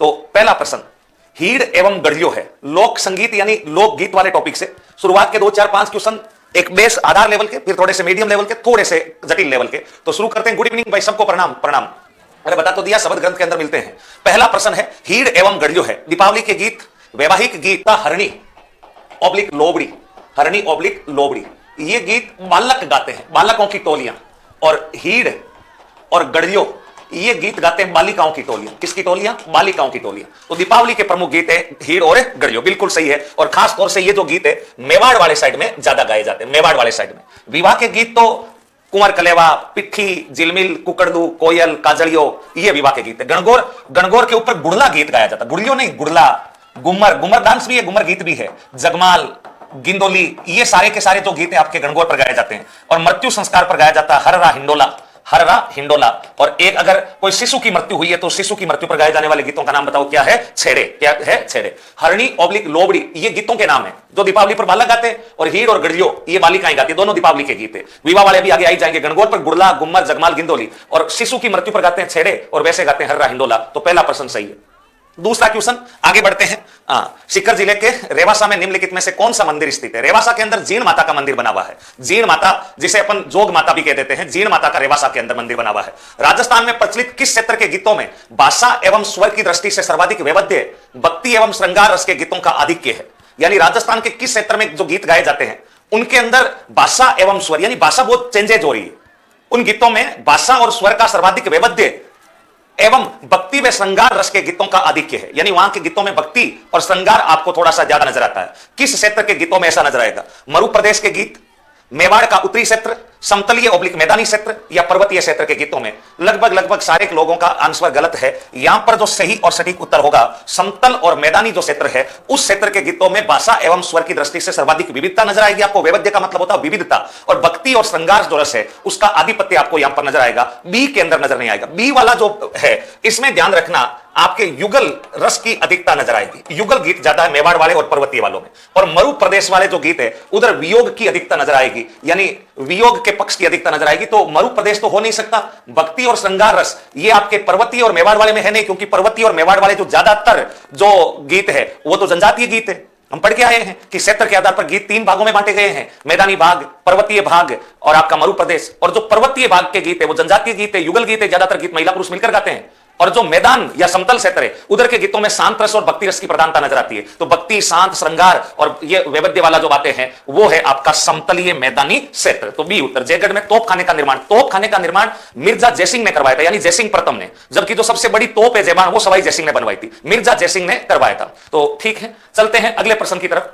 तो पहला प्रश्न हीड़ एवं गढ़ियो है। लोक संगीत यानी लोकगीत वाले टॉपिक से शुरुआत के 2 4 5 क्वेश्चन, एक बेस आधार लेवल के, फिर थोड़े से मीडियम लेवल के, थोड़े से जटिल लेवल के। तो शुरू करते हैं। गुड इवनिंग भाई सबको, प्रणाम प्रणाम। अरे बता तो दिया, शब्द ग्रंथ के अंदर मिलते हैं। पहला प्रश्न है हीड़ एवं गढ़ियो है। दीपावली के गीत, वैवाहिक गीत हरणी ऑब्लिक लोबड़ी, हरणी ऑब्लिक लोबड़ी, ये गीत बालक गाते हैं, बालकों की टोलियां। और हीड़ और गढ़ियो ये गीत गाते हैं बालिकाओं की टोलियां। किसकी टोलियां? बालिकाओं की टोलियां। तो दीपावली के प्रमुख गीत है हीड़ और गढ़ियो, बिल्कुल सही है। और खास तौर से ये जो गीत है मेवाड़ वाले साइड में ज्यादा गाए जाते हैं, मेवाड़ वाले साइड में। विवाह के गीत तो कुंवर कलेवा, पिट्ठी, जिलमिल, कुकड़दू, कोयल, काजलियो, ये विवाह के गीत है। गणगौर, गणगौर के ऊपर गुड़ला गीत गाया जाता है, गुड़ियो नहीं गुड़ला। गुमर, गुमर डांस भी है, गुमर गीत भी है। जगमाल, गिंदोली, ये सारे के सारे जो गीत है आपके गणगौर पर गाए जाते हैं। और मृत्यु संस्कार पर गाया जाता है हररा हिंडोला, हररा हिंडोला। और एक अगर कोई शिशु की मृत्यु हुई है तो शिशु की मृत्यु पर गाए जाने वाले गीतों का नाम बताओ, क्या है? छेड़े। क्या है? छेड़े। हरणी ऑब्लिक लोबड़ी, ये गीतों के नाम है जो दीपावली पर बालक गाते हैं। और हीड़ और गढ़ियो ये बालिकाएं गाती है, दोनों दीपावली के गीत है। विवाह वाले भी आगे आई जाएंगे। गणगौर पर गुड़ला, गुम्मर, जगमाल, गिंदोली, और शिशु की मृत्यु पर गाते हैं छेड़े, और वैसे गाते हैं हर्रा हिंडोला। तो पहला प्रश्न सही है। दूसरा क्वेश्चन, आगे बढ़ते हैं। सीकर जिले के रेवासा में निम्नलिखित में से कौन सा मंदिर स्थित है? रेवासा के अंदर जीण माता का मंदिर बना हुआ है। जीण माता, जिसे अपन जोग माता भी कह देते हैं, जीण माता का रेवासा के अंदर मंदिर बना हुआ है। राजस्थान में प्रचलित किस क्षेत्र के गीतों में भाषा एवं स्वर की दृष्टि से सर्वाधिक वैविध्य, भक्ति एवं श्रृंगार रस के गीतों का आधिक्य है? यानी राजस्थान के किस क्षेत्र में जो गीत गाए जाते हैं उनके अंदर भाषा एवं स्वर, यानी भाषा बहुत चेंजेज हो रही है, उन गीतों में भाषा और स्वर का सर्वाधिक वैविध्य एवं भक्ति व श्रृंगार रस के गीतों का आधिक्य है। यानी वहां के गीतों में भक्ति और श्रृंगार आपको थोड़ा सा ज्यादा नजर आता है। किस क्षेत्र के गीतों में ऐसा नजर आएगा? मरु प्रदेश के गीत, मेवाड़ का उत्तरी क्षेत्र, समतलीय ऑब्लिक मैदानी क्षेत्र, या पर्वतीय क्षेत्र के गीतों में? लगभग सारे लोगों का आंसर गलत है। यहां पर जो सही और सटीक उत्तर होगा, समतल और मैदानी जो क्षेत्र है उस क्षेत्र के गीतों में भाषा एवं स्वर की दृष्टि से सर्वाधिक विविधता नजर आएगी आपको। वैविध्य का मतलब होता है विविधता, और भक्ति और श्रृंगार जो रस है उसका आधिपत्य आपको यहां पर नजर आएगा। बी के अंदर नजर नहीं आएगा। बी वाला जो है इसमें ध्यान रखना, आपके युगल रस की अधिकता नजर आएगी। युगल गीत ज्यादा है मेवाड़ वाले और पर्वतीय वालों में। और मरु प्रदेश वाले जो गीत है उधर वियोग की अधिकता नजर आएगी, यानी वियोग के पक्ष की अधिकता नजर आएगी। तो मरु प्रदेश तो हो नहीं सकता। भक्ति और श्रृंगार रस ये आपके पर्वतीय और मेवाड़ वाले में है नहीं, क्योंकि पर्वतीय और मेवाड़ वाले जो ज्यादातर जो गीत है वो तो जनजातीय गीत है। हम पढ़ के आए हैं कि क्षेत्र के आधार पर गीत 3 भागों में बांटे गए हैं, मैदानी भाग, पर्वतीय भाग और आपका मरु प्रदेश। और जो पर्वतीय भाग के गीत है वो जनजातीय गीत है, युगल गीत है, ज्यादातर गीत महिला पुरुष मिलकर गाते हैं। और जो मैदान या समतल क्षेत्र है उधर के गीतों में शांत रस और भक्ति रस की प्रधानता नजर आती है। तो भक्ति, शांत, श्रृंगार और ये वैविध्य वाला जो बातें हैं वो है आपका समतलीय मैदानी क्षेत्र। तो बी उत्तर। जयगढ़ में तोप खाने का निर्माण, तोप खाने का निर्माण मिर्जा जयसिंह ने करवाया था, यानी जयसिंह प्रथम ने, जबकि जो सबसे बड़ी तोप है जयबान वो सवाई जयसिंह ने बनवाई थी, मिर्जा जयसिंह ने करवाया था। तो ठीक है, चलते हैं अगले प्रश्न की तरफ।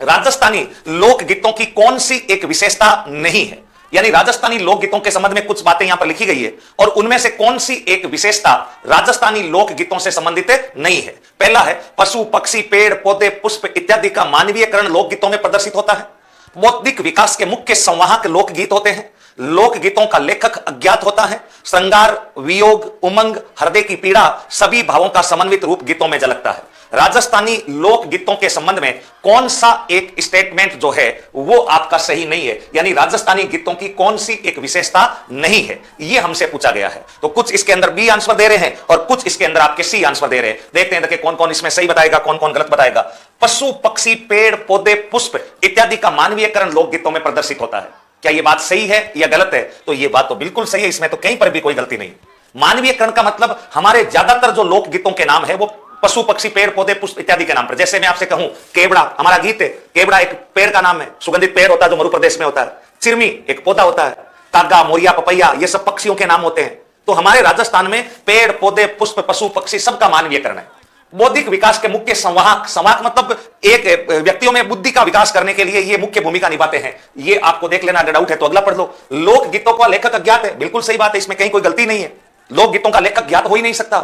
राजस्थानी लोकगीतों की कौन सी एक विशेषता नहीं है? यानी राजस्थानी लोकगीतों के संबंध में कुछ बातें यहां पर लिखी गई है और उनमें से कौन सी एक विशेषता राजस्थानी लोकगीतों से संबंधित नहीं है? पहला है पशु, पक्षी, पेड़, पौधे, पुष्प इत्यादि का मानवीयकरण लोकगीतों में प्रदर्शित होता है। बौद्धिक विकास के मुख्य संवाहक लोकगीत होते हैं। लोकगीतों का लेखक अज्ञात होता है। श्रृंगार, वियोग, उमंग, हृदय की पीड़ा सभी भावों का समन्वित रूप गीतों में झलकता है। राजस्थानी लोकगीतों के संबंध में कौन सा एक स्टेटमेंट जो है वो आपका सही नहीं है? यानी राजस्थानी गीतों की कौन सी एक विशेषता नहीं है, ये हमसे पूछा गया है। तो कुछ इसके अंदर बी आंसर दे रहे हैं और कुछ इसके अंदर आपके सी आंसर दे रहे हैं। देखते हैं कौन कौन इसमें सही बताएगा, कौन कौन गलत बताएगा। पशु, पक्षी, पेड़, पौधे, पुष्प इत्यादि का मानवीयकरण लोकगीतों में प्रदर्शित होता है। क्या यह बात सही है या गलत है? तो यह बात तो बिल्कुल सही है, इसमें तो कहीं पर भी कोई गलती नहीं। मानवीयकरण का मतलब हमारे ज्यादातर जो लोकगीतों के नाम है वो पशु, पक्षी, पेड़, पौधे, पुष्प इत्यादि के नाम पर। जैसे मैं आपसे कहूं केवड़ा हमारा गीत है, केवड़ा एक पेड़ का नाम है, सुगंधित पेड़ होता है जो मरु प्रदेश में होता है। चिरमी एक पौधा होता है। कागा, मोरिया, पपैया ये सब पक्षियों के नाम होते हैं। तो हमारे राजस्थान में पेड़, पौधे, पुष्प, पशु, पक्षी सबका मानवीयकरण है। बौद्धिक विकास के मुख्य संवाहक, संवाहक मतलब एक व्यक्तियों में बुद्धि का विकास करने के लिए ये मुख्य भूमिका निभाते हैं। ये आपको देख लेना, अगर डाउट है तो अगला पढ़ लो। लोकगीतों का लेखक अज्ञात है, बिल्कुल सही बात है, इसमें कहीं कोई गलती नहीं है। लोकगीतों का लेखक ज्ञात हो ही नहीं सकता।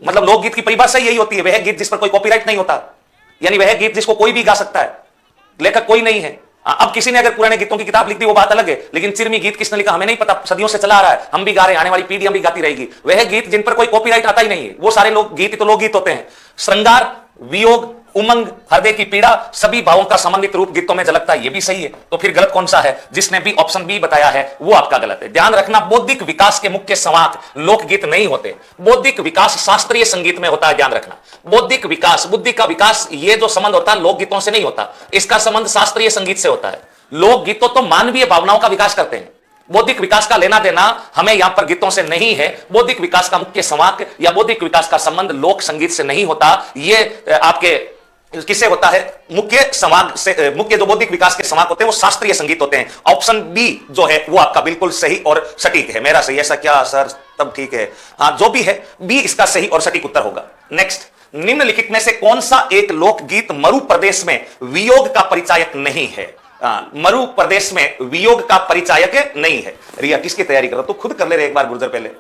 मतलब लोकगीत की परिभाषा यही होती है, वह गीत जिस पर कोई कॉपीराइट नहीं होता, यानी वह गीत जिसको कोई भी गा सकता है, लेखक कोई नहीं है। अब किसी ने अगर पुराने गीतों की किताब लिख दी वो बात अलग है, लेकिन चिरमी गीत किसने लिखा हमें नहीं पता, सदियों से चला आ रहा है, हम भी गा रहे हैं, आने वाली पीढ़ियां भी गाती रहेगी। वह गीत जिन पर कोई कॉपीराइट आता ही नहीं है, वो सारे लोग गीत तो लोकगीत होते हैं। श्रृंगार, वियोग, उमंग, हृदय की पीड़ा, सभी भावों का समन्वित रूप गीतों में झलकता है, ये भी सही है। तो फिर गलत कौन सा है? जिसने भी ऑप्शन बी बताया है वो आपका गलत है। ध्यान रखना, बौद्धिक विकास के मुख्य संवाहक लोकगीत नहीं होते। बौद्धिक विकास शास्त्रीय संगीत में होता है। ध्यान रखना, बौद्धिक विकास, बुद्धि का विकास, ये जो संबंध होता है लोकगीतों से नहीं होता, इसका संबंध शास्त्रीय संगीत से होता है। लोकगीतों तो मानवीय भावनाओं का विकास करते हैं। बौद्धिक विकास का लेना देना हमें यहां पर गीतों से नहीं है। बौद्धिक विकास का मुख्य संवाहक या बौद्धिक विकास का संबंध लोक संगीत से नहीं होता, ये आपके किससे होता है? मुख्य संवाहक से। मुख्य जो बौद्धिक विकास के संवाहक होते हैं वो शास्त्रीय संगीत होते हैं। ऑप्शन बी जो है वो आपका बिल्कुल सही और सटीक है। मेरा सही, ऐसा क्या सर? तब ठीक है, हाँ जो भी है बी इसका सही और सटीक उत्तर होगा। नेक्स्ट, निम्नलिखित में से कौन सा एक लोकगीत मरु प्रदेश में वियोग का परिचायक नहीं है? मरु प्रदेश में वियोग का परिचायक नहीं है। रिया किसकी तैयारी कर रहा? तू खुद कर ले रहे एक बार गुर्जर, पहले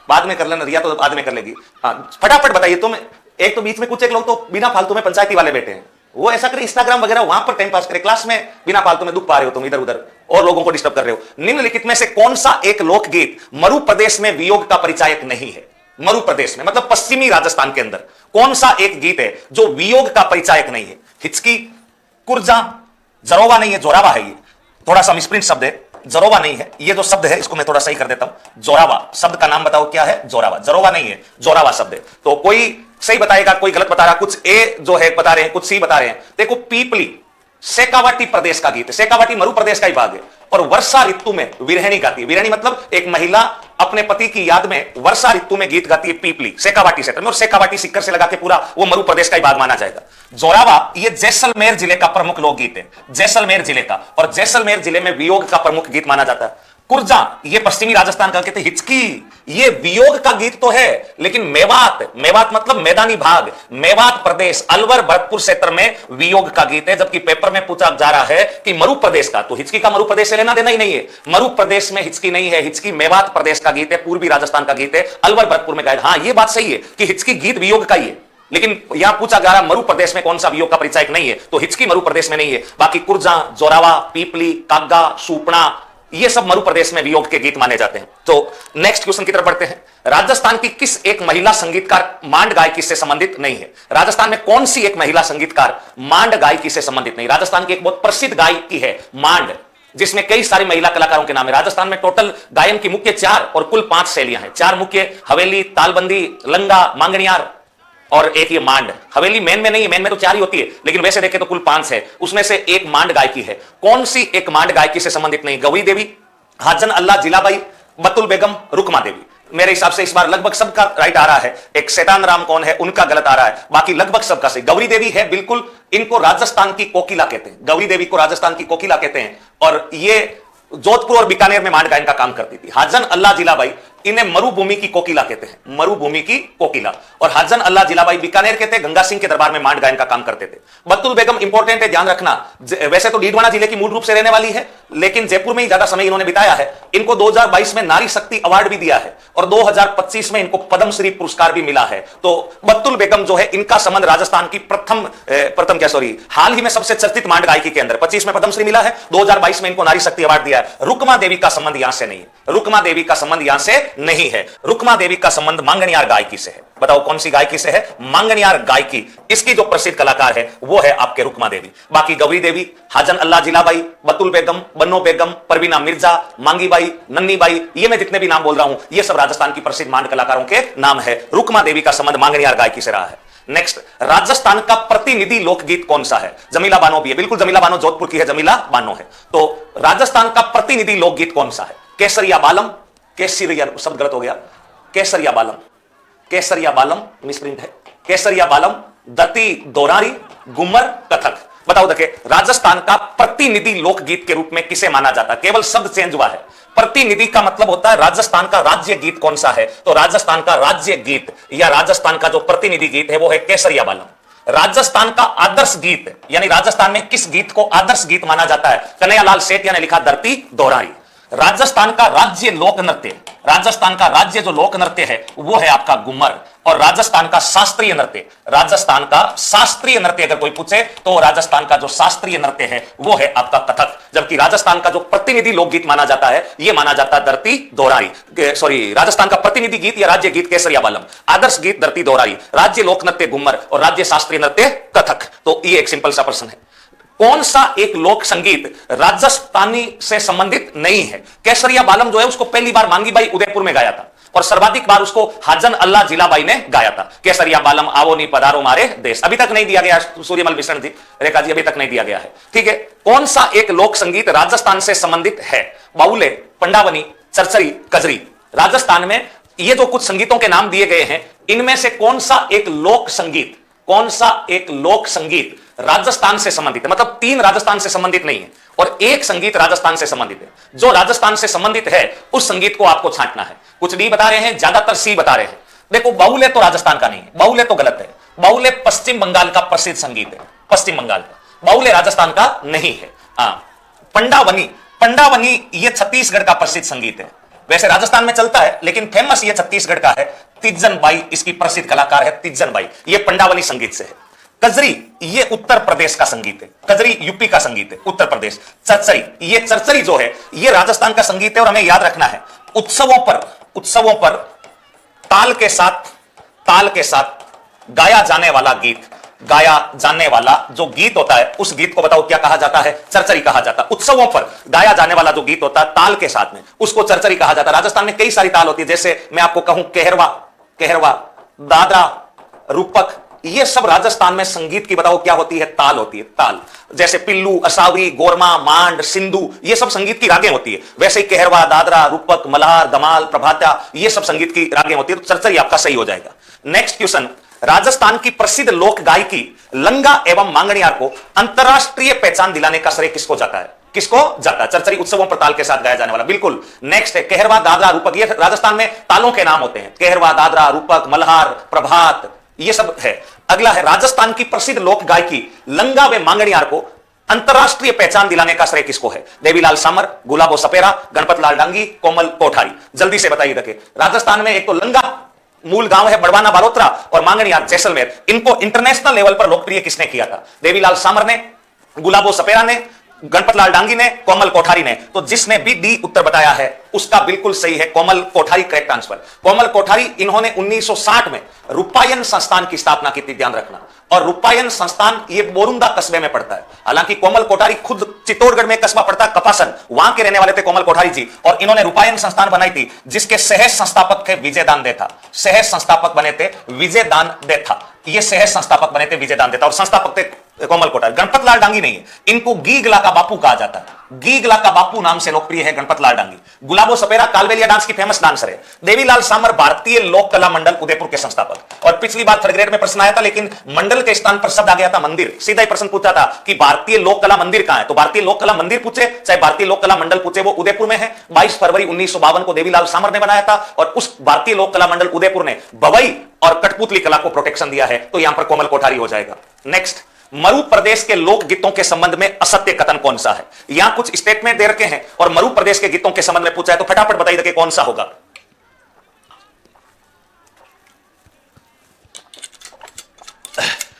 बाद में कर लेना। रिया तो बाद में कर लेगी। फटाफट बताइए तुम। एक तो बीच में कुछ एक लोग तो बिना फालतू में पंचायती वाले बैठे हैं, वो ऐसा करे इंस्टाग्राम वगैरह वहां पर टाइम पास करे, क्लास में बिना फालतू में दुख पा रहे हो तुम, इधर उधर और लोगों को डिस्टर्ब कर रहे हो। निम्नलिखित में से कौन सा एक लोकगीत मरु प्रदेश में वियोग का परिचायक नहीं है? मरु प्रदेश में मतलब पश्चिमी राजस्थान के अंदर कौन सा एक गीत है जो वियोग का परिचायक नहीं है? हिचकी, कुर्जा, जरोवा नहीं है, जोरावा है। ये थोड़ा सा मिसप्रिंट शब्द है, जरोवा नहीं है। ये जो शब्द है इसको मैं थोड़ा सही कर देता हूं। जोरावा शब्द का नाम बताओ क्या है? जोरावा। जरोवा नहीं है, जोरावा शब्द है। तो कोई सही बताएगा, कोई गलत बता रहा, कुछ ए जो है बता रहे हैं, कुछ सी बता रहे हैं। देखो, पीपली शेखावाटी प्रदेश का गीत है। शेखावाटी मरु प्रदेश का ही भाग है और वर्षा ऋतु में विरहणी गाती है। विरहणी मतलब एक महिला अपने पति की याद में वर्षा ऋतु में गीत गाती है पीपली शेखावाटी क्षेत्र में, और शेखावाटी सिक्कर से लगा के पूरा वो मरु प्रदेश का ही भाग माना जाएगा। जोरावा ये जैसलमेर जिले का प्रमुख लोकगीत है, जैसलमेर जिले का, और जैसलमेर जिले में वियोग का प्रमुख गीत माना जाता है। कुर्जा ये पश्चिमी राजस्थान का कहते हैं। हिचकी ये वियोग का गीत तो है, लेकिन मेवात, मेवात मतलब मैदानी भाग, मेवात प्रदेश अलवर भरतपुर क्षेत्र में वियोग का गीत है। जबकि पेपर में पूछा जा रहा है कि मरु प्रदेश का, तो हिचकी का मरु प्रदेश से लेना देना ही नहीं है। मरु प्रदेश में हिचकी नहीं है, हिचकी मेवात प्रदेश का गीत है, पूर्वी राजस्थान का गीत है, अलवर भरतपुर में गायक। हाँ ये बात सही है कि हिचकी गीत वियोग का ही है, लेकिन यहां पूछा जा रहा मरु प्रदेश में कौन सा वियोग का परिचायक नहीं है, तो हिचकी मरु प्रदेश में नहीं है। बाकी कुर्जा, जोरावा, पीपली, काग्गा, सुपना ये सब मरु प्रदेश में वियोग के गीत माने जाते हैं। तो नेक्स्ट क्वेश्चन की तरफ बढ़ते हैं। राजस्थान की किस एक महिला संगीतकार मांड गायकी से संबंधित नहीं है? राजस्थान में कौन सी एक महिला संगीतकार मांड गायकी से संबंधित नहीं? राजस्थान की एक बहुत प्रसिद्ध गायकी है मांड, जिसमें कई सारी महिला कलाकारों के नाम है। राजस्थान में टोटल गायन की मुख्य 4 और कुल 5 शैलियां हैं। 4 मुख्य, हवेली, तालबंदी, लंगा, मांगणियार और एक ये मांड। हवेली मेन में नहीं है, मेन में तो 4 ही होती है, लेकिन वैसे देखें तो कुल 5 है। उसमें से एक मांड गायकी है। कौन सी एक मांड गायकी से संबंधित नहीं? गौरी देवी, हाजन अल्लाह जिलाबाई, बतुल बेगम, रुकमा देवी। मेरे हिसाब से इस बार लगभग सबका राइट आ रहा है। एक शैतान राम कौन है उनका गलत आ रहा है, बाकी लगभग सबका सही। गौरी देवी है बिल्कुल, इनको राजस्थान की कोकिला कहते हैं। गौरी देवी को राजस्थान की कोकिला कहते हैं, और ये जोधपुर और बीकानेर में मांड गायन का काम करती थी। हाजन अल्लाह जिलाबाई, इन्हें मरुभूमि की कोकिला कहते हैं, मरुभूमि की कोकिला। और हाजन अल्लाह जिलाबाई बीकानेर के थे, गंगा सिंह के दरबार में मांड गायन का काम करते थे। बतुल बेगम इंपॉर्टेंट है, ध्यान रखना। वैसे तो डीडवाना जिले की मूल रूप से रहने वाली है, लेकिन जयपुर में ही ज्यादा समय इन्होंने बिताया है। इनको 2022 में नारी शक्ति अवार्ड भी दिया है, और 2025 में इनको पद्मश्री पुरस्कार भी मिला है। तो बतुल बेगम जो है, इनका संबंध राजस्थान की हाल ही में सबसे चर्चित मांड गायकी के अंदर 25 में पद्मश्री मिला है, 2022 में इनको नारी शक्ति अवार्ड दिया है। रुकमा देवी का संबंध यहां से नहीं है, रुकमा देवी का संबंध यहां से नहीं है। रुकमा देवी का संबंध मांगणियार गायकी से है। बताओ कौन सी गायकी से है? मांगणियार गायकी। इसकी जो प्रसिद्ध कलाकार है वो है आपके रुकमा देवी। बाकी गौरी देवी, हाजन अल्लाह जिलाबाई, बतुल बेगम, बन्नो बेगम, परवीना मिर्जा, मांगीबाई, नन्नीबाई, ये मैं जितने भी नाम बोल रहा हूं ये सब राजस्थान की प्रसिद्ध मांड कलाकारों के नाम है। रुकमा देवी का संबंध मांगणियार गायकी से रहा है। नेक्स्ट, राजस्थान का प्रतिनिधि लोकगीत कौन सा है? जमीला बानो भी है, बिल्कुल जमीला बानो जोधपुर की है, जमीला बानो है। तो राजस्थान का प्रतिनिधि लोकगीत कौन सा है? केसरिया बालम, केसरिया शब्द गलत हो गया, केसरिया बालम, केसरिया बालम मिसप्रिंट है, केसरिया बालम, दती दोरारी, गुमर, कथक। बताओ देखिए, राजस्थान का प्रतिनिधि लोकगीत के रूप में किसे माना जाता है? केवल शब्द चेंज हुआ है। प्रतिनिधि का मतलब होता है राजस्थान का राज्य गीत कौन सा है, तो राजस्थान का राज्य गीत या राजस्थान का जो प्रतिनिधि गीत है वो है केसरिया बालम। राजस्थान का आदर्श गीत, यानी राजस्थान में किस गीत को आदर्श गीत माना जाता है? कन्हैयालाल सेठिया ने लिखा धरती दोहराई। राजस्थान का राज्य लोक नृत्य, राजस्थान का राज्य जो लोक नृत्य है वो है आपका घूमर। और राजस्थान का शास्त्रीय नृत्य, राजस्थान का शास्त्रीय नृत्य अगर कोई पूछे तो राजस्थान का जो शास्त्रीय नृत्य है वो है आपका कथक। जबकि राजस्थान का जो प्रतिनिधि लोकगीत माना जाता है ये माना जाता है धरती दोहराई, सॉरी, राजस्थान का प्रतिनिधि गीत या राज्य गीत केसरिया बालम, आदर्श गीत धरती दोहराई, राज्य लोक नृत्य घूमर और राज्य शास्त्रीय नृत्य कथक। तो ये एक सिंपल सा प्रश्न है। कौन सा एक लोक संगीत राजस्थानी से संबंधित नहीं है? केसरिया बालम जो है उसको पहली बार मांगीबाई उदयपुर में गाया था और सर्वाधिक बार उसको हाजन अल्लाह जिलाबाई ने गाया था। केसरिया बालम आवो नी पधारो मारे देश, अभी तक नहीं दिया गया, सूर्यमल बिशन जी, रेखा जी, अभी तक नहीं दिया गया है। ठीक है, कौन सा एक लोक संगीत राजस्थान से संबंधित है? बाउले, पंडावनी, चरचरी, कजरी। राजस्थान में ये जो कुछ संगीतों के नाम दिए गए हैं इनमें से कौन सा एक लोक संगीत, कौन सा एक लोक संगीत राजस्थान से संबंधित है? मतलब 3 राजस्थान से संबंधित नहीं है और एक संगीत राजस्थान से संबंधित है। जो राजस्थान से संबंधित है उस संगीत को आपको छांटना है। कुछ डी बता रहे हैं, ज्यादातर सी बता रहे हैं। देखो, बाउले तो राजस्थान का नहीं है, बाउले तो गलत है। बाउले पश्चिम बंगाल का प्रसिद्ध संगीत है, पश्चिम बंगाल का। बाउले राजस्थान का नहीं है। पंडावनी, पंडावनी ये छत्तीसगढ़ का प्रसिद्ध संगीत है। वैसे राजस्थान में चलता है लेकिन फेमस ये छत्तीसगढ़ का है। तिज्जन बाई इसकी प्रसिद्ध कलाकार है, तिज्जन बाई, ये पंडावनी संगीत से है। कजरी ये उत्तर प्रदेश का संगीत है, कजरी यूपी का संगीत है, उत्तर प्रदेश। चरचरी, ये चरचरी जो है ये राजस्थान का संगीत है और हमें याद रखना है उत्सवों पर ताल के साथ गाया जाने वाला गीत, गाया जाने वाला जो गीत होता है उस गीत को बताओ क्या कहा जाता है? चरचरी कहा जाता है। उत्सवों पर गाया जाने वाला जो गीत होता है ताल के साथ में उसको चरचरी कहा जाता है। राजस्थान में कई सारी ताल होती है, जैसे मैं आपको कहूं कहरवा, दादरा, रूपक, ये सब राजस्थान में संगीत की बताओ क्या होती है? ताल होती है, ताल। जैसे पिल्लू, असावरी, गोरमा, मांड, सिंधु, ये सब संगीत की रागें होती है। वैसे ही कहरवा, दादरा, रूपक, मल्हार, दमाल, प्रभाता, ये सब संगीत की रागें होती है। तो चरचरी आपका सही हो जाएगा। नेक्स्ट क्वेश्चन, राजस्थान की प्रसिद्ध लोक गायकी लंगा एवं मांगणियार को अंतरराष्ट्रीय पहचान दिलाने का श्रेय किसको जाता है? किसको जाता है? चरचरी उत्सवों पर ताल के साथ गाया जाने वाला, बिल्कुल। नेक्स्ट है कहरवा, दादरा, रूपक, ये राजस्थान में तालों के नाम होते हैं। कहरवा, दादरा, रूपक, मल्हार, प्रभात, ये सब है। अगला है राजस्थान की प्रसिद्ध लोक गायकी लंगा व मांगणियार को अंतरराष्ट्रीय पहचान दिलाने का श्रेय किसको है? देवीलाल सामर, गुलाबो सपेरा, गणपत लाल डांगी, कोमल कोठारी। जल्दी से बताइए। देखिए, राजस्थान में एक तो लंगा मूल गांव है बड़वाना बालोतरा और मांगणियार जैसलमेर, इनको इंटरनेशनल लेवल पर लोकप्रिय किसने किया था? देवीलाल सामर ने, गुलाबो सपेरा ने, गणपत लाल डांगी ने, कोमल कोठारी ने। तो जिसने भी डी उत्तर बताया है उसका बिल्कुल सही है, कोमल कोठारी करेक्ट आंसर। कोमल कोठारी, इन्होंने 1960 में रूपायन संस्थान की स्थापना की थी, ध्यान रखना। और रूपायन संस्थान ये बोरुंदा कस्बे में पड़ता है। हालांकि कोमल कोठारी खुद चित्तौड़गढ़ में कस्बा पड़ता है कपासन, वहां के रहने वाले थे कोमल कोठारी जी, और इन्होंने रूपायन संस्थान बनाई थी जिसके सह संस्थापक थे विजय दान देथा। सह संस्थापक बने थे विजय दान देथा, ये सह संस्थापक बने थे विजय दान देथा और संस्थापक थे कोमल कोठारी। गणपत लाल डांगी नहीं है, इनको गीगला का बापू कहा जाता है। गीगला का बापू नाम से लोकप्रिय है गणपत लाल डांगी। गुलाबो सपेरा कालबेलिया डांस की फेमस डांसर है। देवीलाल सामर भारतीय लोक कला मंडल उदयपुर के संस्थापक। और पिछली बार थर्ड ग्रेड में प्रश्न आया था लेकिन मंडल के स्थान पर शब्द आ गया था मंदिर। सीधा ही प्रश्न पूछा था कि भारतीय लोक कला मंदिर कहां है, तो भारतीय लोक कला मंदिर पूछे चाहे भारतीय लोक कला मंडल पूछे, वो उदयपुर में है। 22 फरवरी 1952 को देवीलाल सामर ने बनाया था और उस भारतीय लोक कला मंडल उदयपुर ने बवई और कठपुतली कला को प्रोटेक्शन दिया है। तो यहां पर कोमल कोठारी हो जाएगा। नेक्स्ट, मरु प्रदेश के लोक गीतों के संबंध में असत्य कथन कौन सा है? यहां कुछ स्टेटमेंट दे रखे हैं और मरु प्रदेश के गीतों के संबंध में पूछा है, तो फटाफट बताइए कि कौन सा होगा।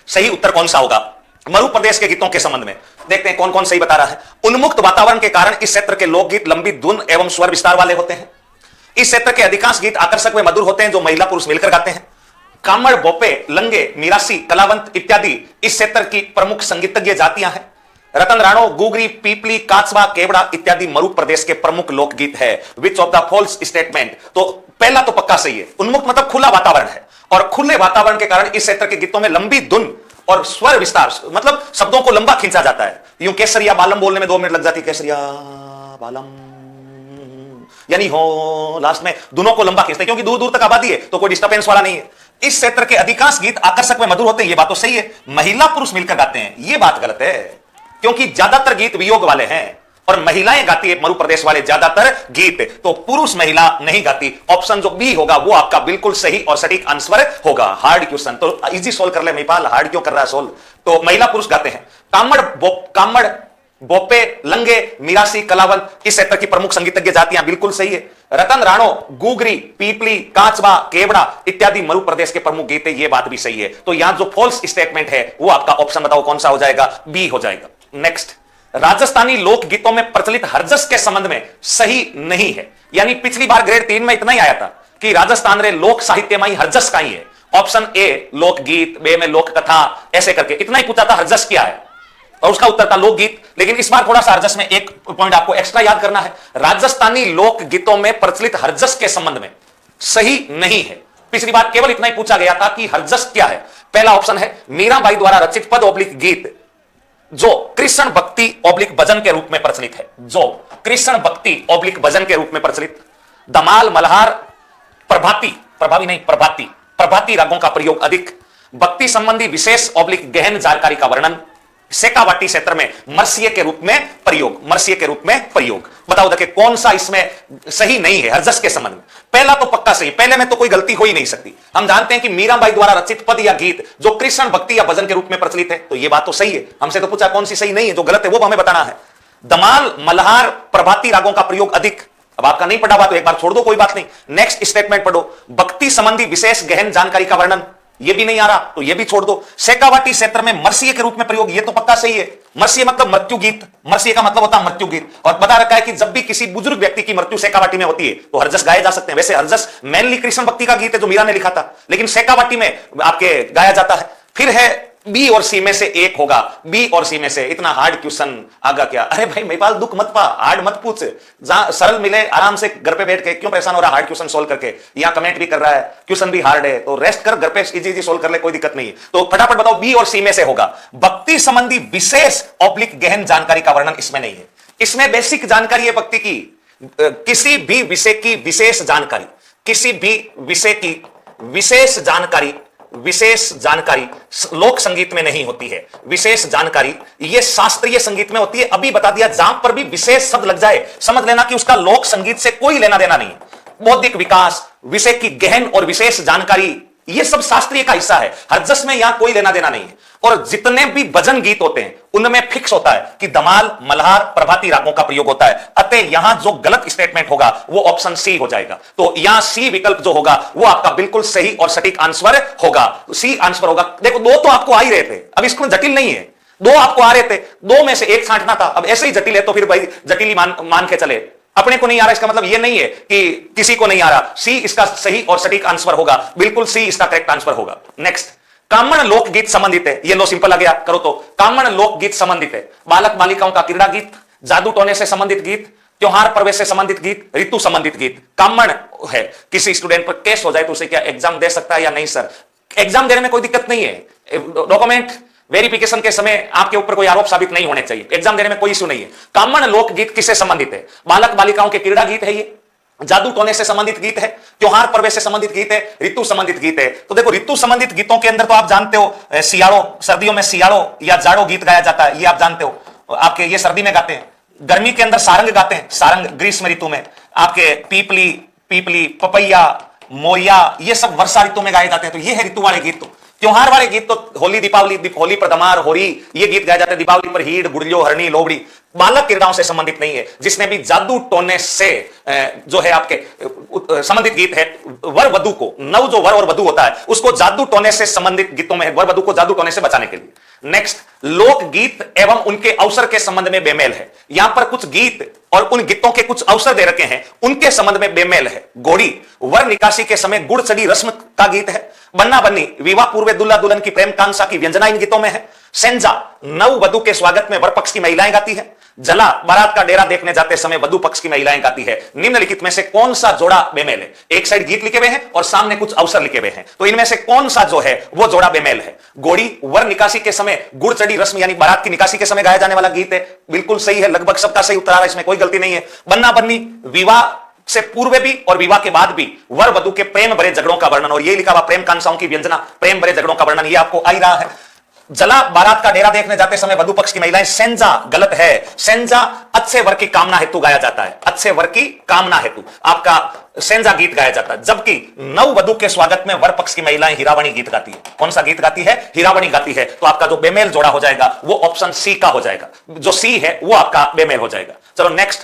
सही उत्तर कौन सा होगा मरु प्रदेश के गीतों के संबंध में? देखते हैं कौन कौन सही बता रहा है। उन्मुक्त वातावरण के कारण इस क्षेत्र के लोकगीत लंबी धुन एवं स्वर विस्तार वाले होते हैं। इस क्षेत्र के अधिकांश गीत आकर्षक व मधुर होते हैं जो महिला पुरुष मिलकर गाते हैं। कामड़, बोपे, लंगे, मिरासी, कलावंत इत्यादि इस क्षेत्र की प्रमुख संगीतज्ञ जातियां हैं। रतन राणो, गुगरी, पीपली, काचवा, केवड़ा इत्यादि मरु प्रदेश के प्रमुख लोकगीत है। Which of the false statement? तो पहला तो पक्का सही है। उन्मुक्त मतलब खुला वातावरण है और खुले वातावरण के कारण इस क्षेत्र के गीतों में लंबी धुन और स्वर विस्तार, मतलब शब्दों को लंबा खींचा जाता है। यूं केसरिया बालम बोलने में 2 मिनट लग जाती है, केसरिया बालम, यानी हो लास्ट में दोनों को लंबा खींचते हैं क्योंकि दूर दूर तक आबादी है तो कोई डिस्टर्बेंस वाला नहीं है। इस क्षेत्र के अधिकांश गीत आकर्षक व मधुर होते हैं, ये बात तो सही है। महिला पुरुष मिलकर गाते हैं, ये बात गलत है क्योंकि ज्यादातर गीत वियोग वाले हैं और महिलाएं गाती है मरु प्रदेश वाले ज्यादातर गीत, तो पुरुष महिला नहीं गाती। ऑप्शन जो बी होगा वो आपका बिल्कुल सही और सटीक आंसर होगा। हार्ड क्वेश्चन तो इजी सोल्व कर ले महिपाल, हार्ड क्यों कर रहा है सोल्व? तो महिला पुरुष गाते हैं। कामड़, बोप्पे, लंगे, मिरासी, कलावन, इस क्षेत्र की प्रमुख संगीतज्ञ जातियां, बिल्कुल सही है। रतन राणो, गुगरी, पीपली, कांचवा, केवड़ा इत्यादि मरु प्रदेश के प्रमुख गीत है, यह बात भी सही है। तो यहां जो फॉल्स स्टेटमेंट है वो आपका ऑप्शन बताओ कौन सा हो जाएगा, बी हो जाएगा। नेक्स्ट, राजस्थानी लोक गीतों में प्रचलित हरजस के संबंध में सही नहीं है। यानी पिछली बार ग्रेड 3 में इतना ही आया था कि राजस्थान रे लोक साहित्य में ही हरजस का ही है। ऑप्शन ए लोकगीत, बे में लोक कथा, ऐसे करके इतना ही पूछा था हरजस क्या है, और उसका उत्तर था लोकगीत। लेकिन इस बार थोड़ा सा हरजस में एक पॉइंट आपको एक्स्ट्रा याद करना है। राजस्थानी लोक गीतों में प्रचलित हरजस के संबंध में सही नहीं है। पिछली बार केवल इतना ही पूछा गया था कि हरजस क्या है। पहला ऑप्शन है मीराबाई द्वारा रचित पद ओब्लिक गीत जो कृष्ण भक्ति ओब्लिक भजन के रूप में प्रचलित है, जो कृष्ण भक्ति ओब्लिक भजन के रूप में प्रचलित। दमाल, मल्हार, प्रभाती रागों का प्रयोग अधिक। भक्ति संबंधी विशेष ओब्लिक गहन जानकारी का वर्णन। शेखावाटी क्षेत्र में मर्सिये के रूप में प्रयोग। बताओ देखिए कौन सा इसमें सही नहीं है हरजस के संबंध में। पहला तो पक्का सही, पहले में तो कोई गलती हो ही नहीं सकती। हम जानते हैं कि मीराबाई द्वारा रचित पद या गीत जो कृष्ण भक्ति या भजन के रूप में प्रचलित है, तो यह बात तो सही है। हमसे तो पूछा कौन सी सही नहीं है, जो गलत है वो हमें बताना है। दमाल, मल्हार, प्रभाती रागों का प्रयोग अधिक। अब आपका नहीं पढ़ा हुआ तो एक बार छोड़ दो, कोई बात नहीं। नेक्स्ट स्टेटमेंट पढ़ो, भक्ति संबंधी विशेष गहन जानकारी का वर्णन, ये भी नहीं आ रहा तो ये भी छोड़ दो। शेखावाटी क्षेत्र में मर्सिये के रूप में प्रयोग, ये तो पक्का सही है। मर्सिये मतलब मृत्यु गीत, मर्सिये का मतलब होता है मृत्यु गीत, और बता रखा है कि जब भी किसी बुजुर्ग व्यक्ति की मृत्यु शेखावाटी में होती है तो हरजस गाए जा सकते हैं। वैसे हरजस मेनली कृष्ण भक्ति का गीत है जो मीरा ने लिखा था, लेकिन शेखावाटी में आपके गाया जाता है। फिर है बी और सी में से एक होगा, बी और सी में से। इतना हार्ड क्वेश्चन आगा क्या? अरे भाई मेरे पास दुख मत पा, हार्ड मत पूछ, जहां सरल मिले आराम से घर पे बैठ के क्यों परेशान हो रहा हार्ड क्वेश्चन सोल्व करके। यहां कमेंट भी कर रहा है क्वेश्चन भी हार्ड है, तो रेस्ट कर, घर पे इजी सोल्व कर ले, कोई दिक्कत नहीं है। तो फटाफट बताओ बी और सी में से होगा। भक्ति संबंधी विशेष ओब्लिक गहन जानकारी का वर्णन इसमें नहीं है। इसमें बेसिक जानकारी है भक्ति की, किसी भी विषय की विशेष जानकारी, किसी भी विषय की विशेष जानकारी लोक संगीत में नहीं होती है। विशेष जानकारी ये शास्त्रीय संगीत में होती है। अभी बता दिया, जहां पर भी विशेष शब्द लग जाए समझ लेना कि उसका लोक संगीत से कोई लेना देना नहीं। बौद्धिक विकास, विषय की गहन और विशेष जानकारी, ये सब शास्त्रीय का हिस्सा है। हरजस में यहां कोई लेना देना नहीं है। और जितने भी भजन गीत होते हैं उनमें फिक्स होता है कि दमाल, मल्हार, प्रभाती रागों का प्रयोग होता है। अतः यहां जो गलत स्टेटमेंट होगा वो ऑप्शन सी हो जाएगा। तो यहां सी विकल्प जो होगा वो आपका बिल्कुल सही और सटीक आंसर होगा, सी आंसर होगा। देखो दो तो आपको आ ही रहे थे, अब इसमें जटिल नहीं है, दो आपको आ रहे थे, दो में से एक छांटना था। अब ऐसे ही जटिल है तो फिर भाई जटिल ही मान के चले। अपने को नहीं आ रहा इसका मतलब यह नहीं है कि किसी को नहीं आ रहा। सी इसका सही और सटीक आंसर होगा, बिल्कुल सी इसका करेक्ट आंसर होगा। नेक्स्ट, कामण लोकगीत संबंधित है। ये लो सिंपल आ गया, करो तो। कामण लोकगीत संबंधित है बालक बालिकाओं का क्रीड़ा गीत, जादू टोने से संबंधित गीत, त्योहार प्रवेश से संबंधित गीत, ऋतु संबंधित गीत। कामण है, किसी स्टूडेंट पर केस हो जाए तो उसे क्या एग्जाम दे सकता है या नहीं? सर एग्जाम देने में कोई दिक्कत नहीं है, डॉक्यूमेंट वेरिफिकेशन के समय आपके ऊपर कोई आरोप साबित नहीं होने चाहिए, एग्जाम देने में कोई इश्यू नहीं है। कामण लोकगीत किससे संबंधित है? बालक बालिकाओं के क्रीड़ा गीत है, ये जादू टोने से संबंधित गीत है, त्योहार प्रवेश से संबंधित गीत है, ऋतु संबंधित गीत है। तो देखो ऋतु संबंधित गीतों के अंदर तो आप जानते हो सियाड़ो, सर्दियों में सियाड़ो या जाड़ो गीत गाया जाता है, ये आप जानते हो। आपके ये सर्दी में गाते हैं। गर्मी के अंदर सारंग गाते हैं, सारंग ग्रीष्म ऋतु में। आपके पीपली, पपैया, मोरिया, ये सब वर्षा ऋतु में गाए जाते हैं। तो ये है ऋतु वाले गीत। तो त्योहार वाले गीत तो होली, दीपावली, होली पर धमार, होली, ये गीत गाए जाते हैं। दीपावली पर हीड़, गुड़ियो, हरणी, लोबड़ी। बालक क्रीड़ाओं से संबंधित नहीं है। जिसने भी जादू टोने से जो है आपके संबंधित गीत है, वर वधु को, नव जो वर और वधु होता है उसको जादू टोने से संबंधित गीतों में वर वधु को जादू टोने से बचाने के लिए। नेक्स्ट, लोकगीत एवं उनके अवसर के संबंध में बेमेल है। यहां पर कुछ गीत और उन गीतों के कुछ अवसर दे रखे हैं, उनके संबंध में बेमेल है। घोड़ी, वर निकासी के समय गुड़ चढ़ी रस्म का गीत है। बन्ना बन्नी, विवाह पूर्व दुल्हा दुल्हन की प्रेम कांक्षा की व्यंजना इन गीतों में है। सेंजा, नव वधु के स्वागत में वर पक्ष की महिलाएं गाती है। जला, बारात का डेरा देखने जाते समय वधु पक्ष की महिलाएं गाती है। निम्नलिखित में से कौन सा जोड़ा बेमेल है? एक साइड गीत लिखे हुए हैं और सामने कुछ अवसर लिखे हुए हैं, तो इनमें से कौन सा जो है वो जोड़ा बेमेल है? घोड़ी वर निकासी के समय गुड़ चढ़ी रस्म यानी बारात की निकासी के समय गाया जाने वाला गीत है, बिल्कुल सही है, लगभग सबका सही उत्तर आ रहा है, इसमें कोई गलती नहीं है। बन्ना बन्नी, विवाह से पूर्व भी और विवाह के बाद भी वर वधु के प्रेम भरे झगड़ों का वर्णन, और ये लिखा हुआ प्रेम कांक्षाओं की व्यंजना, प्रेम भरे झगड़ों का वर्णन, ये आपको आ ही रहा है। जला बारात का डेरा देखने जाते समय वधु पक्ष की महिलाएं सेंजा गलत है। सेंजा अच्छे वर की कामना हेतु गाया जाता है, अच्छे वर की कामना हेतु आपका सेंजा गीत गाया जाता है। जबकि नव वधु के स्वागत में वर पक्ष की महिलाएं हिरावणी गीत गाती है। कौन सा गीत गाती है? हिरावणी गाती है। तो आपका जो बेमेल जोड़ा हो जाएगा वो ऑप्शन सी का हो जाएगा, जो सी है वो आपका बेमेल हो जाएगा। चलो नेक्स्ट,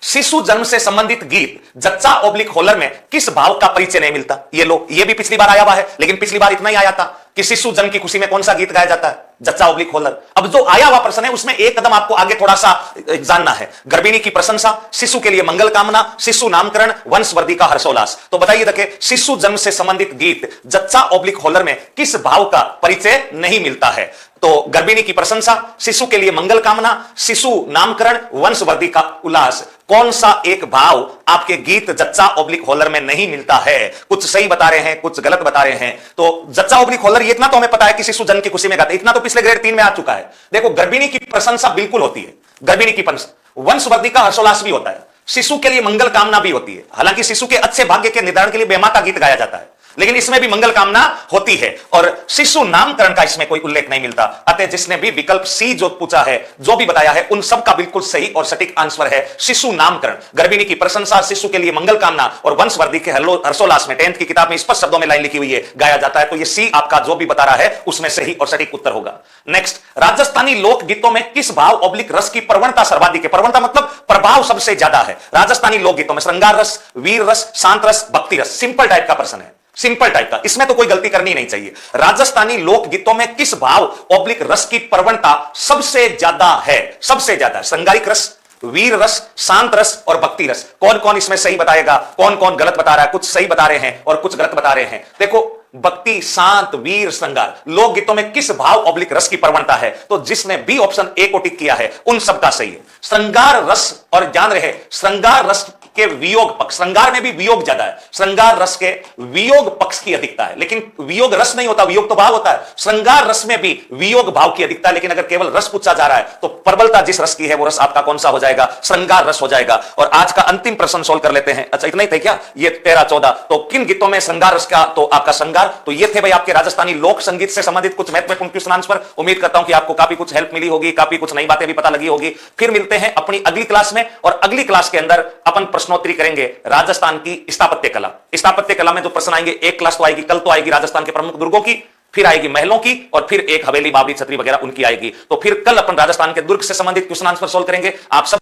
शिशु जन्म से संबंधित गीत जच्चा ओब्लिक होलर में किस भाव का परिचय नहीं मिलता? ये लो, ये भी पिछली बार आया हुआ है, लेकिन पिछली बार इतना ही आया था कि शिशु जन्म की खुशी में कौन सा गीत गाया जाता है? जच्चा ओब्लिक होलर। अब जो आया हुआ प्रश्न है उसमें एक कदम आपको आगे थोड़ा सा जानना है। गर्भिणी की प्रशंसा, शिशु के लिए मंगल कामना, शिशु नामकरण, वंशवृद्धि का हर्षोल्लास। तो बताइए देखिए, शिशु जन्म से संबंधित गीत जच्चा ओब्लिक होलर में किस भाव का परिचय नहीं मिलता है? तो गर्भिणी की प्रशंसा, शिशु के लिए मंगल कामना, शिशु नामकरण, वंशवृद्धि का उल्लास, कौन सा एक भाव आपके गीत जच्चा ओब्लिक होलर में नहीं मिलता है? कुछ सही बता रहे हैं, कुछ गलत बता रहे हैं। तो जच्चा ओब्लिक होलर, ये इतना तो हमें पता है कि शिशु जन्म की खुशी में गाते, इतना तो पिछले ग्रेड 3 में आ चुका है। देखो, गर्भिणी की प्रशंसा बिल्कुल होती है, गर्भिणी की प्रशंसा, वंशवृद्धि का हर्षोल्लास भी होता है, शिशु के लिए मंगल कामना भी होती है। हालांकि शिशु के अच्छे भाग्य के निर्धारण के लिए बेमाता गीत गाया जाता है, लेकिन इसमें भी मंगल कामना होती है। और शिशु नामकरण का इसमें कोई उल्लेख नहीं मिलता। अतः जिसने भी विकल्प सी जो पूछा है, जो भी बताया है, उन सब का बिल्कुल सही और सटीक आंसर है शिशु नामकरण। गर्भिणी की प्रशंसा, शिशु के लिए मंगल कामना और वंशवृद्धि के हर्षोल्लास में 10th की किताब में स्पष्ट शब्दों में लाइन लिखी हुई है, गाया जाता है। तो ये सी आपका जो भी बता रहा है उसमें सही और सटीक उत्तर होगा। नेक्स्ट, राजस्थानी लोकगीतों में किस भाव ओब्लिक रस की प्रवणता सर्वाधिक है? प्रवणता मतलब प्रभाव सबसे ज्यादा है राजस्थानी लोकगीतों में। श्रृंगार रस, वीर रस, शांत रस, भक्ति रस। सिंपल टाइप का प्रश्न है, सिंपल टाइप का, इसमें तो कोई गलती करनी नहीं चाहिए। राजस्थानी लोकगीतों में किस भाव ओब्लिक रस की प्रवणता सबसे ज्यादा है? सबसे ज्यादा श्रृंगारिक रस, वीर रस, शांत रस और भक्ति रस। कौन कौन इसमें सही बताएगा, कौन कौन गलत बता रहा है? कुछ सही बता रहे हैं और कुछ गलत बता रहे हैं। देखो, भक्ति, शांत, वीर, श्रृंगार, लोकगीतों में किस भाव ओब्लिक रस की प्रवणता है? तो जिसने बी ऑप्शन ए को टिक किया है उन सबका सही है। श्रृंगार रस, और ध्यान रहे श्रृंगार रस के वियोग पक्ष, श्रृंगार में भी वियोग ज्यादा है, श्रृंगार रस के वियोग पक्ष की अधिकता है। लेकिन वियोग रस नहीं होता, वियोग तो भाव होता है। श्रृंगार रस में भी वियोग भाव की अधिकता है, लेकिन अगर केवल रस पूछा जा रहा है तो प्रबलता जिस रस की है वो रस आपका कौन सा हो जाएगा? श्रृंगार रस हो जाएगा। और आज का अंतिम प्रश्न सोल्व कर लेते हैं। अच्छा, इतना ही थे क्या? ये 13-14। तो किन गीतों में श्रृंगार रस का? तो आपका श्रृंगार। तो ये थे भाई आपके राजस्थानी लोक संगीत से संबंधित कुछ महत्वपूर्ण क्वेश्चन आंसर। उम्मीद करता हूं कि आपको काफी कुछ हेल्प मिली होगी, काफी कुछ नई बातें भी पता लगी होगी। फिर मिलते हैं अपनी अगली क्लास में, और अगली क्लास के अंदर अपन प्रश्नोत्तरी करेंगे राजस्थान की स्थापत्य कला। स्थापत्य कला में जो प्रश्न आएंगे, एक क्लास तो आएगी, कल तो आएगी राजस्थान के प्रमुख दुर्गों की, फिर आएगी महलों की, और फिर एक हवेली, बावड़ी, छतरी वगैरह उनकी आएगी। तो फिर कल अपन राजस्थान के दुर्ग से संबंधित क्वेश्चन आंसर सोल्व करेंगे। आप सब